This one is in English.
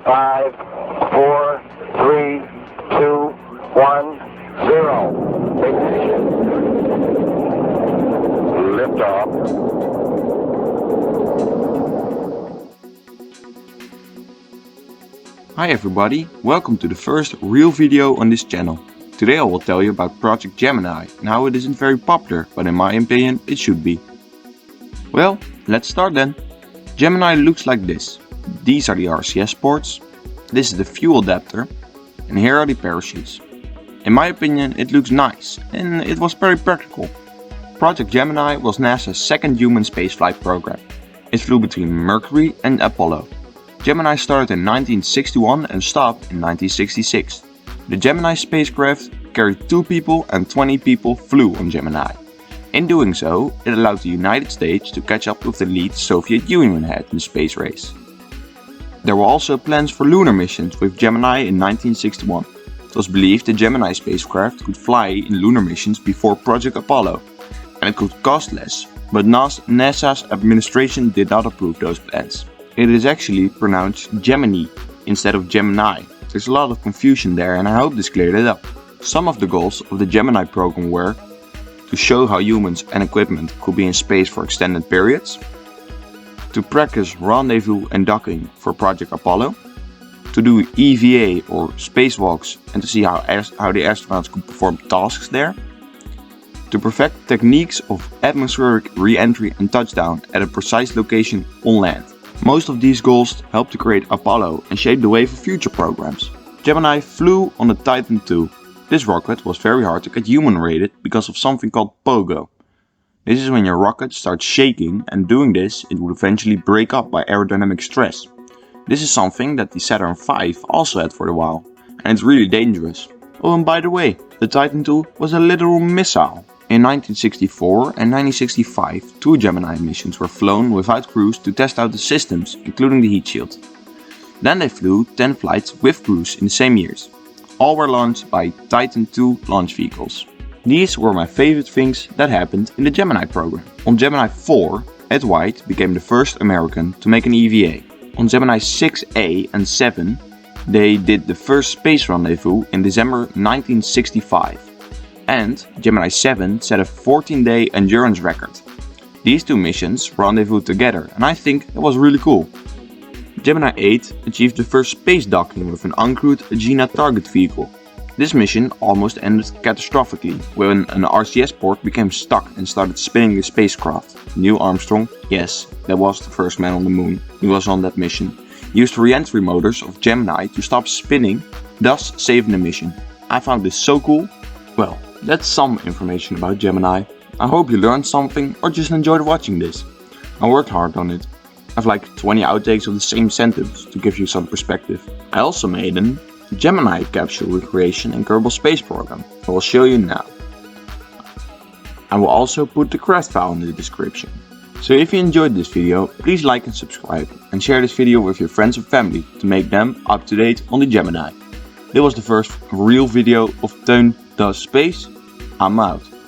5, 4, 3, 2, 1, 0. Ignition. Liftoff. Hi everybody, welcome to the first real video on this channel. Today I will tell you about Project Gemini and how it isn't very popular, but in my opinion it should be. Well, let's start then. Gemini looks like this. These are the RCS ports, this is the fuel adapter, and here are the parachutes. In my opinion it looks nice and it was very practical. Project Gemini was NASA's second human spaceflight program. It flew between Mercury and Apollo. Gemini started in 1961 and stopped in 1966. The Gemini spacecraft carried 2 people and 20 people flew on Gemini. In doing so, it allowed the United States to catch up with the lead Soviet Union had in the space race. There were also plans for lunar missions with Gemini in 1961. It was believed the Gemini spacecraft could fly in lunar missions before Project Apollo, and it could cost less, but NASA's administration did not approve those plans. It is actually pronounced Gemini instead of Gemini. There's a lot of confusion there and I hope this cleared it up. Some of the goals of the Gemini program were to show how humans and equipment could be in space for extended periods, to practice rendezvous and docking for Project Apollo, to do EVA or spacewalks and to see how the astronauts could perform tasks there, to perfect techniques of atmospheric re-entry and touchdown at a precise location on land. Most of these goals helped to create Apollo and shape the way for future programs. Gemini flew on the Titan II. This rocket was very hard to get human rated because of something called pogo. This is when your rocket starts shaking, and doing this it would eventually break up by aerodynamic stress. This is something that the Saturn V also had for a while, and it's really dangerous. Oh, and by the way, the Titan II was a literal missile. In 1964 and 1965, 2 Gemini missions were flown without crews to test out the systems, including the heat shield. Then they flew 10 flights with crews in the same years. All were launched by Titan II launch vehicles. These were my favorite things that happened in the Gemini program. On Gemini 4, Ed White became the first American to make an EVA. On Gemini 6A and 7, they did the first space rendezvous in December 1965. And Gemini 7 set a 14-day endurance record. These 2 missions rendezvoused together and I think it was really cool. Gemini 8 achieved the first space docking with an uncrewed Agena target vehicle. This mission almost ended catastrophically when an RCS port became stuck and started spinning the spacecraft. Neil Armstrong, yes, that was the first man on the moon, he was on that mission, used re-entry motors of Gemini to stop spinning, thus saving the mission. I found this so cool. Well, that's some information about Gemini. I hope you learned something or just enjoyed watching this. I worked hard on it. I have like 20 outtakes of the same sentence to give you some perspective. I also made a Gemini capsule recreation and Kerbal Space Program. I will show you now. I will also put the craft file in the description. So if you enjoyed this video, please like and subscribe and share this video with your friends and family to make them up to date on the Gemini. This was the first real video of Teun Does Space. I'm out.